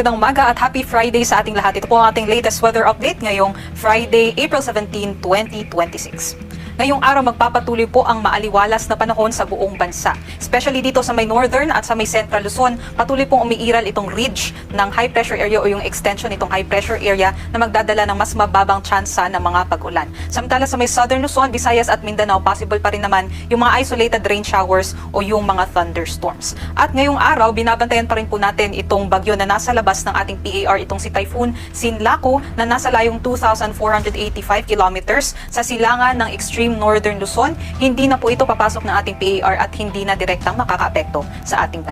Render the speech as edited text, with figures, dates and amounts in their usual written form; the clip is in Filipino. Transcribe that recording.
magandang umaga at happy Friday sa ating lahat. Ito po ang ating latest weather update ngayong Friday, April 17, 2026. Ngayong araw magpapatuloy po ang maaliwalas na panahon sa buong bansa. Especially dito sa may northern at sa may central Luzon, patuloy pong umiiral itong ridge ng high pressure area o yung extension nitong high pressure area na magdadala ng mas mababang tsansa ng mga pag-ulan. Samantala sa may southern Luzon, Visayas at Mindanao, possible pa rin naman yung mga isolated rain showers o yung mga thunderstorms. At ngayong araw, binabantayan pa rin po natin itong bagyo na nasa labas ng ating PAR, itong si Typhoon Sinlaku na nasa layong 2,485 kilometers sa silangan ng extreme northern Luzon. Hindi na po ito papasok ng ating PAR at hindi na direktang makakaapekto sa ating